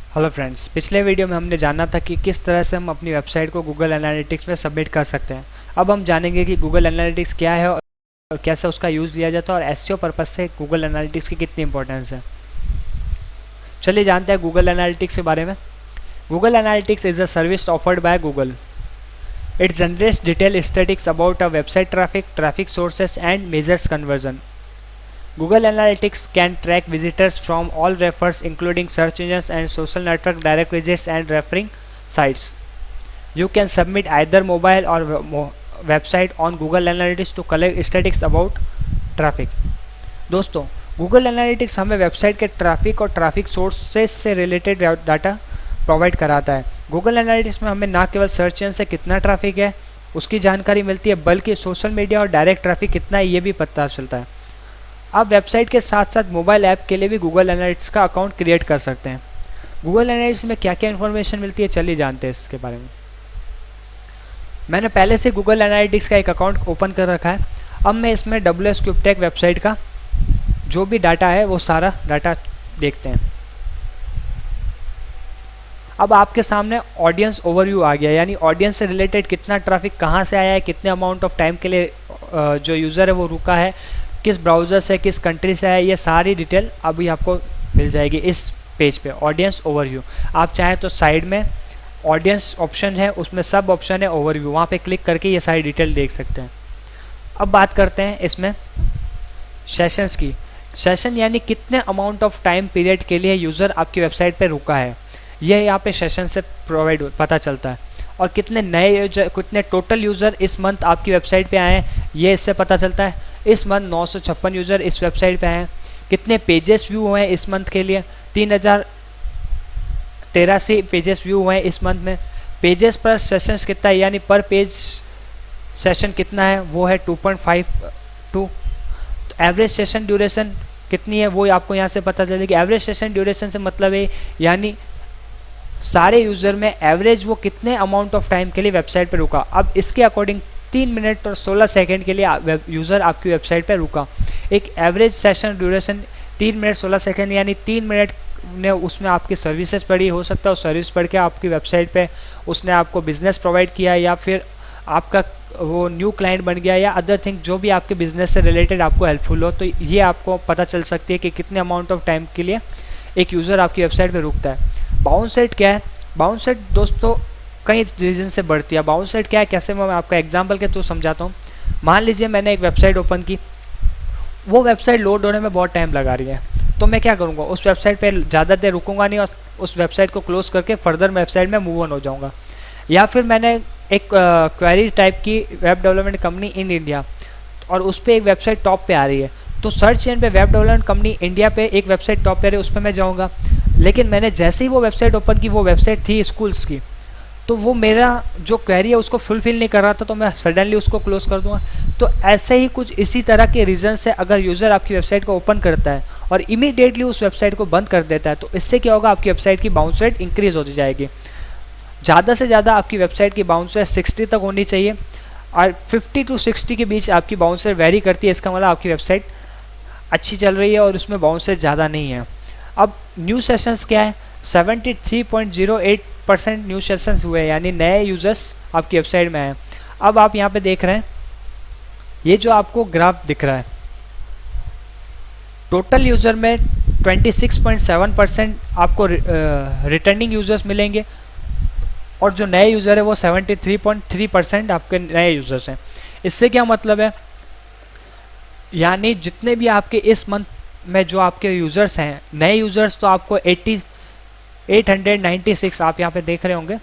Hello friends, पिछले video में हमने जाना था कि किस तरह से हम अपनी वेबसाइट को गूगल एनालिटिक्स में सबमिट कर सकते हैं। अब हम जानेंगे कि गूगल एनालिटिक्स क्या है और कैसे उसका यूज़ लिया जाता है और एसईओ पर्पस से गूगल एनालिटिक्स की कितनी इंपॉर्टेंस है। चलिए जानते हैं गूगल एनालिटिक्स के बारे में। Google analytics is a service offered by Google. It generates detailed statistics about a website traffic sources and measures conversion. Google Analytics can track visitors from all refers including search engines and social network direct visits and referring sites. You can submit either mobile or website on Google Analytics to collect statistics about traffic. दोस्तों, Google Analytics हमें website के traffic और traffic sources से related data provide कराता है। Google analytics में हमें ना केवल सर्च इंजन से कितना ट्रैफिक है उसकी जानकारी मिलती है, बल्कि सोशल मीडिया और डायरेक्ट ट्रैफिक कितना है ये भी पता चलता है। आप वेबसाइट के साथ साथ मोबाइल ऐप के लिए भी गूगल एनालिटिक्स का अकाउंट क्रिएट कर सकते हैं। गूगल एनालिटिक्स में क्या क्या इन्फॉर्मेशन मिलती है, चलिए जानते हैं इसके बारे में। मैंने पहले से गूगल एनालिटिक्स का एक अकाउंट ओपन कर रखा है। अब मैं इसमें WS क्यूबटेक वेबसाइट का जो भी डाटा है वो सारा डाटा देखते हैं। अब आपके सामने ऑडियंस ओवरव्यू आ गया, यानी ऑडियंस से रिलेटेड कितना ट्रैफिक कहाँ से आया है, कितने अमाउंट ऑफ टाइम के लिए जो यूज़र है वो रुका है, किस ब्राउज़र से, किस कंट्री से है, ये सारी डिटेल अभी आपको मिल जाएगी इस पेज पे, ऑडियंस ओवरव्यू। आप चाहें तो साइड में ऑडियंस ऑप्शन है, उसमें सब ऑप्शन है ओवरव्यू, वहाँ पे क्लिक करके ये सारी डिटेल देख सकते हैं। अब बात करते हैं इसमें सेशंस की। सेशन यानी कितने अमाउंट ऑफ टाइम पीरियड के लिए यूज़र आपकी वेबसाइट पे रुका है, यह यहाँ पे सेशन से प्रोवाइड पता चलता है। और कितने नए यूजर, कितने टोटल यूज़र इस मंथ आपकी वेबसाइट पे आए हैं ये इससे पता चलता है। इस मंथ 956 यूज़र इस वेबसाइट पे आए हैं। कितने पेजेस व्यू हुए हैं इस मंथ के लिए, 3083 पेजेस व्यू हुए हैं इस मंथ में। पेजेस पर सेशंस कितना है, यानी पर पेज सेशन कितना है, वो है 2.52। एवरेज सेशन ड्यूरेशन कितनी है वो आपको यहाँ से पता चलेगी। एवरेज सेशन ड्यूरेशन से मतलब है यानी सारे यूज़र में एवरेज वो कितने अमाउंट ऑफ टाइम के लिए वेबसाइट पे रुका। अब इसके अकॉर्डिंग 3 मिनट और 16 सेकंड के लिए यूज़र आपकी वेबसाइट पे रुका। एक average session duration 3 minute 16 second, यानी 3 मिनट ने उसमें आपकी सर्विसेज पढ़ी, हो सकता है उस सर्विस पढ़ के आपकी वेबसाइट पे उसने आपको बिजनेस प्रोवाइड किया, या फिर आपका वो न्यू क्लाइंट बन गया, या अदर थिंग जो भी आपके बिजनेस से रिलेटेड आपको हेल्पफुल हो। तो ये आपको पता चल सकती है कि कितने अमाउंट ऑफ टाइम के लिए एक यूज़र आपकी वेबसाइट पे रुकता है। बाउंस रेट क्या है? बाउंस रेट दोस्तों कई रीजन से बढ़ती है। बाउंस रेट क्या है, कैसे मैं आपको एग्जांपल के थ्रू समझाता हूँ। मान लीजिए मैंने एक वेबसाइट ओपन की, वो वेबसाइट लोड होने में बहुत टाइम लगा रही है, तो मैं क्या करूँगा, उस वेबसाइट पे ज़्यादा देर रुकूंगा नहीं और उस वेबसाइट को क्लोज करके फर्दर वेबसाइट में मूव ऑन हो जाऊँगा। या फिर मैंने एक क्वेरी टाइप की web development company in India, और उस पर एक वेबसाइट टॉप पे आ रही है, तो सर्च इंजन पे वेब डेवलपमेंट कंपनी इंडिया पे एक वेबसाइट टॉप पे आ रही है, उस पर मैं जाऊँगा। लेकिन मैंने जैसे ही वो वेबसाइट ओपन की, वो वेबसाइट थी स्कूल्स की, तो वो मेरा जो क्वेरी है उसको फुलफिल नहीं कर रहा था, तो मैं सडनली उसको क्लोज कर दूंगा। तो ऐसे ही कुछ इसी तरह के रीज़न से अगर यूज़र आपकी वेबसाइट को ओपन करता है और इमीडिएटली उस वेबसाइट को बंद कर देता है, तो इससे क्या होगा, आपकी वेबसाइट की बाउंस रेट इंक्रीज होती जाएगी। ज़्यादा से ज़्यादा आपकी वेबसाइट की बाउंस रेट 60 तक होनी चाहिए, और 50 to 60 के बीच आपकी बाउंस रेट वेरी करती है। इसका मतलब आपकी वेबसाइट अच्छी चल रही है और उसमें बाउंस रेट ज़्यादा नहीं है। अब न्यू सेशंस क्या है, 73.08% न्यू सेशंस हुए, यानी नए यूज़र्स आपकी वेबसाइट में हैं। अब आप यहाँ पे देख रहे हैं, ये जो आपको ग्राफ दिख रहा है, टोटल यूज़र में 26.7% आपको रिटर्निंग यूज़र्स मिलेंगे, और जो नए यूज़र है वो 73.3% आपके नए यूज़र्स हैं। इससे क्या मतलब है, यानी जितने भी आपके इस मंथ में जो आपके यूज़र्स हैं, नए यूज़र्स, तो आपको 896 आप यहाँ पे देख रहे होंगे,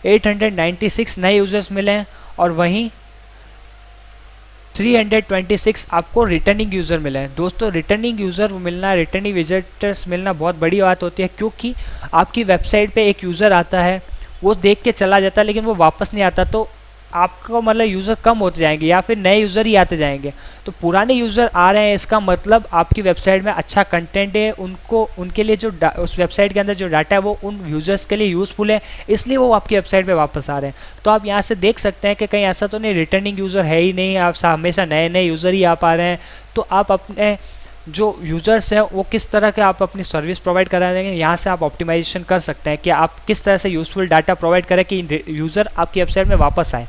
896 नए यूज़र्स मिले हैं, और वहीं 326 आपको रिटर्निंग यूज़र मिले हैं। दोस्तों, रिटर्निंग यूज़र मिलना, रिटर्निंग विजिटर्स मिलना बहुत बड़ी बात होती है, क्योंकि आपकी वेबसाइट पे एक यूज़र आता है, वो देख के चला जाता है, लेकिन वो वापस नहीं आता, तो आपको मतलब यूज़र कम होते जाएंगे, या फिर नए यूज़र ही आते जाएंगे। तो पुराने यूज़र आ रहे हैं, इसका मतलब आपकी वेबसाइट में अच्छा कंटेंट है, उनको उनके लिए जो उस वेबसाइट के अंदर जो डाटा है वो उन यूज़र्स के लिए यूज़फुल है, इसलिए वो आपकी वेबसाइट पे वापस आ रहे हैं। तो आप यहाँ से देख सकते हैं कि कहीं ऐसा तो नहीं रिटर्निंग यूज़र है ही नहीं, आप हमेशा नए नए यूज़र ही आ पा रहे हैं। तो आप अपने जो यूज़र्स हैं वो किस तरह के आप अपनी सर्विस प्रोवाइड करा देंगे, यहाँ से आप ऑप्टिमाइजेशन कर सकते हैं कि आप किस तरह से यूज़फुल डाटा प्रोवाइड करें कि यूज़र आपकी वेबसाइट में वापस आए।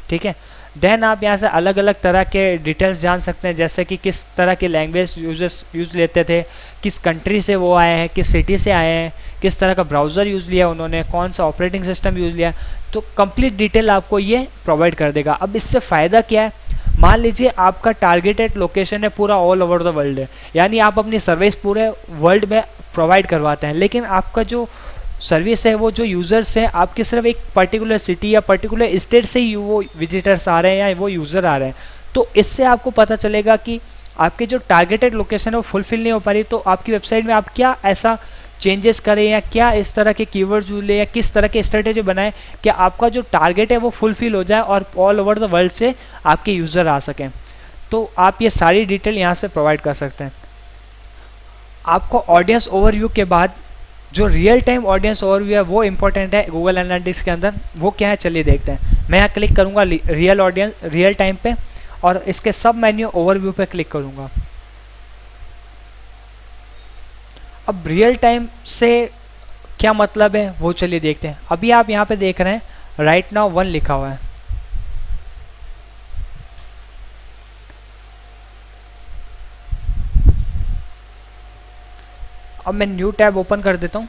ठीक है, देन आप यहाँ से अलग अलग तरह के डिटेल्स जान सकते हैं, जैसे कि किस तरह की लैंग्वेज यूजर्स यूज़ लेते थे, किस कंट्री से वो आए हैं, किस सिटी से आए हैं, किस तरह का ब्राउज़र यूज़ लिया उन्होंने, कौन सा ऑपरेटिंग सिस्टम यूज़ लिया, तो कंप्लीट डिटेल आपको ये प्रोवाइड कर देगा। अब इससे फ़ायदा क्या है, मान लीजिए आपका टारगेटेड लोकेशन है पूरा ऑल ओवर द वर्ल्ड है, यानी आप अपनी सर्विस पूरे वर्ल्ड में प्रोवाइड करवाते हैं, लेकिन आपका जो सर्विस है वो जो यूज़र्स हैं आपके सिर्फ एक पर्टिकुलर सिटी या पर्टिकुलर स्टेट से ही वो विजिटर्स आ रहे हैं या वो यूज़र आ रहे हैं, तो इससे आपको पता चलेगा कि आपके जो टारगेटेड लोकेशन है वो फुलफिल नहीं हो पा रही, तो आपकी वेबसाइट में आप क्या ऐसा चेंजेस करें या क्या इस तरह के कीवर्ड्स यूज लें या किस तरह की स्ट्रेटेजी बनाएं कि आपका जो टारगेट है वो फुलफिल हो जाए और ऑल ओवर द वर्ल्ड से आपके यूज़र आ सकें। तो आप ये सारी डिटेल यहाँ से प्रोवाइड कर सकते हैं। आपको ऑडियंस ओवरव्यू के बाद जो रियल टाइम ऑडियंस ओवरव्यू है वो इंपॉर्टेंट है गूगल एनालिटिक्स के अंदर, वो क्या है चलिए देखते हैं। मैं यहाँ क्लिक करूँगा रियल ऑडियंस रियल टाइम पे और इसके सब मेन्यू ओवरव्यू पे क्लिक करूँगा। अब रियल टाइम से क्या मतलब है वो चलिए देखते हैं। अभी आप यहाँ पे देख रहे हैं राइट नाउ 1 लिखा हुआ है। अब मैं न्यू टैब ओपन कर देता हूँ।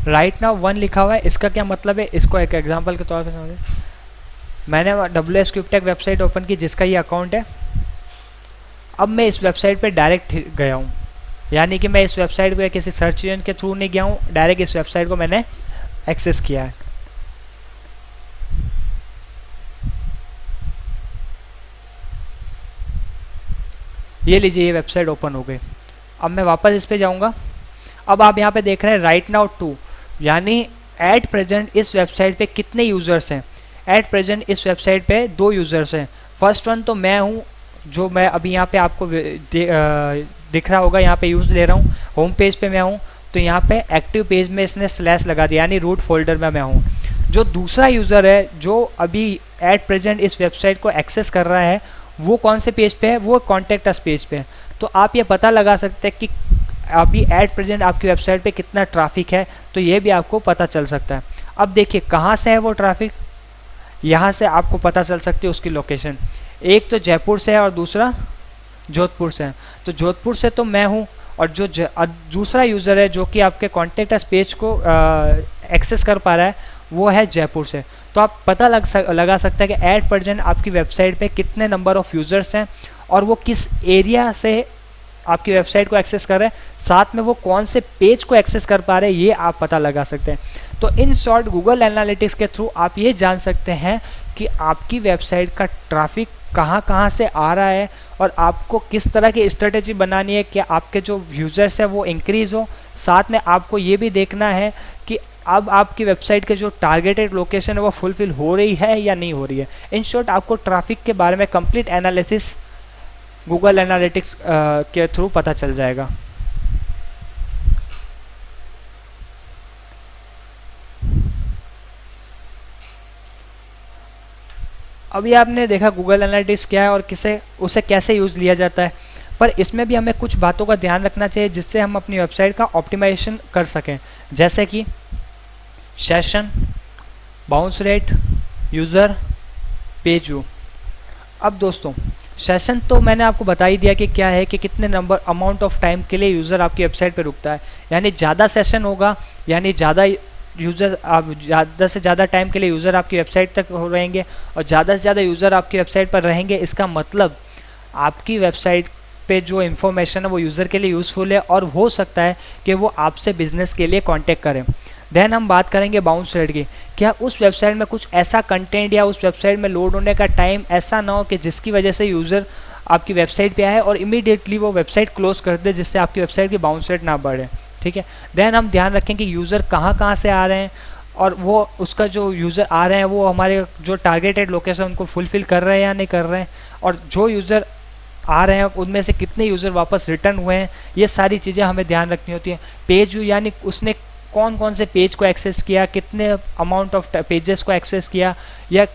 राइट नाउ 1 लिखा हुआ है, इसका क्या मतलब है इसको एक एग्जांपल के तौर पे समझें। मैंने WS क्यूबटेक वेबसाइट ओपन की जिसका ये अकाउंट है। अब मैं इस वेबसाइट पे डायरेक्ट गया हूँ, यानी कि मैं इस वेबसाइट को किसी सर्च इंजन के थ्रू नहीं गया हूँ, डायरेक्ट इस वेबसाइट को मैंने एक्सेस किया है। ये लीजिए ये वेबसाइट ओपन हो गई। अब मैं वापस इस पे जाऊँगा। अब आप यहाँ पे देख रहे हैं राइट नाउ 2, यानी एट प्रेजेंट इस वेबसाइट पे कितने यूज़र्स हैं। एट प्रेजेंट इस वेबसाइट पे 2 यूज़र्स हैं। फर्स्ट वन तो मैं हूँ, जो मैं अभी यहाँ पे आपको दिख रहा होगा, यहाँ पे यूज़ ले रहा हूँ। होम पेज पे मैं हूँ, तो यहाँ पे एक्टिव पेज में इसने स्लैश लगा दिया, यानी रूट फोल्डर में मैं हूँ। जो दूसरा यूज़र है जो अभी एट प्रेजेंट इस वेबसाइट को एक्सेस कर रहा है, वो कौन से पेज पे है, वो कॉन्टैक्ट अस पेज पे है। तो आप ये पता लगा सकते हैं कि अभी एट प्रेजेंट आपकी वेबसाइट पे कितना ट्रैफिक है, तो ये भी आपको पता चल सकता है। अब देखिए कहाँ से है वो ट्रैफिक, यहाँ से आपको पता चल सकती है उसकी लोकेशन। एक तो जयपुर से है और दूसरा जोधपुर से है। तो जोधपुर से तो मैं हूँ, और जो दूसरा यूज़र है जो कि आपके कॉन्टैक्ट अस पेज को एक्सेस कर पा रहा है वो है जयपुर से। तो आप पता लगा सकते हैं कि एट प्रेजेंट आपकी वेबसाइट पे कितने नंबर ऑफ़ यूज़र्स हैं और वो किस एरिया से आपकी वेबसाइट को एक्सेस कर रहे हैं, साथ में वो कौन से पेज को एक्सेस कर पा रहे हैं, ये आप पता लगा सकते हैं। तो इन शॉर्ट गूगल एनालिटिक्स के थ्रू आप ये जान सकते हैं कि आपकी वेबसाइट का ट्रैफिक कहाँ से आ रहा है और आपको किस तरह की स्ट्रेटेजी बनानी है कि आपके जो यूज़र्स है वो इंक्रीज़ हो। साथ में आपको ये भी देखना है कि अब आपकी वेबसाइट के जो टारगेटेड लोकेशन है वो फुलफिल हो रही है या नहीं हो रही है। इन शॉर्ट आपको ट्रैफिक के बारे में कंप्लीट एनालिसिस गूगल एनालिटिक्स के थ्रू पता चल जाएगा। अभी आपने देखा गूगल एनालिटिक्स क्या है और उसे कैसे यूज़ लिया जाता है, पर इसमें भी हमें कुछ बातों का ध्यान रखना चाहिए जिससे हम अपनी वेबसाइट का ऑप्टिमाइजेशन कर सकें, जैसे कि session, bounce rate, user, page view. अब दोस्तों सेशन तो मैंने आपको बता ही दिया कि क्या है, कि कितने नंबर अमाउंट ऑफ टाइम के लिए यूज़र आपकी वेबसाइट पे रुकता है। यानी ज़्यादा सेशन होगा यानी ज़्यादा यूज़र, आप ज़्यादा से ज़्यादा टाइम के लिए यूज़र आपकी वेबसाइट तक रहेंगे, और ज़्यादा से ज़्यादा यूज़र आपकी वेबसाइट पर रहेंगे, इसका मतलब आपकी वेबसाइट पे जो इन्फॉर्मेशन है वो यूज़र के लिए यूज़फुल है और हो सकता है कि वो आपसे बिज़नेस के लिए कांटेक्ट करें। देन हम बात करेंगे बाउंस रेट की। क्या उस वेबसाइट में कुछ ऐसा कंटेंट या उस वेबसाइट में लोड होने का टाइम ऐसा ना हो कि जिसकी वजह से यूज़र आपकी वेबसाइट पे आए और इमीडिएटली वो वेबसाइट क्लोज कर दे, जिससे आपकी वेबसाइट की बाउंस रेट ना बढ़े। ठीक है, देन हम ध्यान रखें कि यूज़र कहाँ से आ रहे हैं और वो उसका जो यूज़र आ रहे हैं वो हमारे जो टारगेटेड लोकेशन उनको फुलफ़िल कर रहे हैं या नहीं कर रहे हैं, और जो यूज़र आ रहे हैं उनमें से कितने यूज़र वापस रिटर्न हुए हैं, ये सारी चीज़ें हमें ध्यान रखनी होती हैं। पेज व्यू यानी उसने कौन से पेज को एक्सेस किया, कितने अमाउंट ऑफ पेजेस को एक्सेस किया, या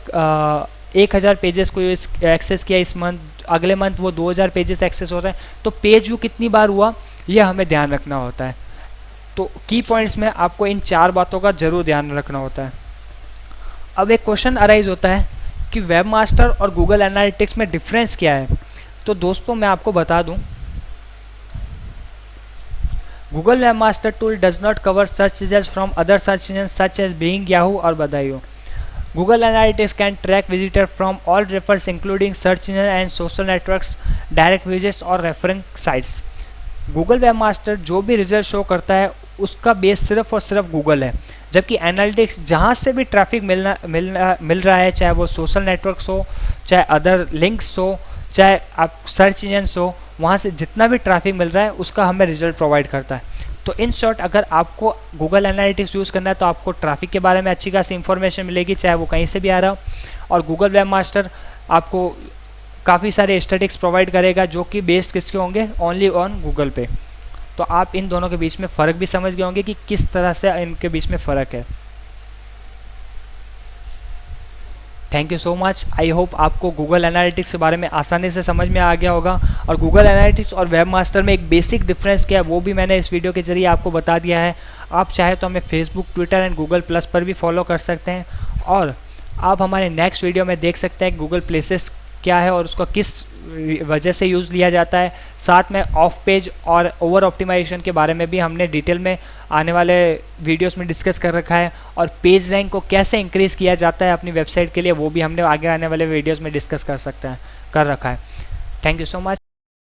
1000 पेजेस को एक्सेस किया इस मंथ, अगले मंथ वो 2000 पेजेस एक्सेस हो रहे हैं, तो पेज व्यू कितनी बार हुआ ये हमें ध्यान रखना होता है। तो की पॉइंट्स में आपको इन 4 बातों का जरूर ध्यान रखना होता है। अब एक क्वेश्चन अराइज होता है कि वेबमास्टर और गूगल एनालिटिक्स में डिफरेंस क्या है। तो दोस्तों मैं आपको बता दूं, Google webmaster tool does not cover search results from other search engine such as Bing, Yahoo और Badaio. Google Analytics can track visitors from all referrals including search engine and social networks, direct visits और referring sites. Google Webmaster जो भी result show करता है उसका base सिर्फ और सिर्फ गूगल है, जबकि एनालिटिक्स जहाँ से भी ट्रैफिक मिल रहा है, चाहे वो सोशल नेटवर्क्स हो, चाहे अदर लिंक्स हो, चाहे आप सर्च इंजन्स हो, वहाँ से जितना भी ट्रैफिक मिल रहा है उसका हमें रिजल्ट प्रोवाइड करता है। तो इन शॉर्ट अगर आपको गूगल एनालिटिक्स यूज़ करना है तो आपको ट्रैफिक के बारे में अच्छी खासी इन्फॉर्मेशन मिलेगी, चाहे वो कहीं से भी आ रहा हो। और गूगल वेबमास्टर आपको काफ़ी सारे स्टैटिस्टिक्स प्रोवाइड करेगा जो कि बेस्ड किसके होंगे, ओनली ऑन गूगल पे। तो आप इन दोनों के बीच में फ़र्क भी समझ गए होंगे कि किस तरह से इनके बीच में फ़र्क है। Thank you so much. I hope आपको गूगल एनालिटिक्स के बारे में आसानी से समझ में आ गया होगा, और गूगल एनालिटिक्स और वेबमास्टर में एक बेसिक डिफरेंस क्या है वो भी मैंने इस वीडियो के जरिए आपको बता दिया है। आप चाहे तो हमें Facebook, Twitter and Google plus पर भी फॉलो कर सकते हैं, और आप हमारे नेक्स्ट वीडियो में देख सकते हैं गूगल प्लेसेस क्या है और उसका किस वजह से यूज़ लिया जाता है। साथ में ऑफ पेज और ओवर ऑप्टिमाइजेशन के बारे में भी हमने डिटेल में आने वाले वीडियोस में डिस्कस कर रखा है, और पेज रैंक को कैसे इंक्रीज़ किया जाता है अपनी वेबसाइट के लिए वो भी हमने आगे आने वाले वीडियोस में डिस्कस कर रखा है। Thank you so much.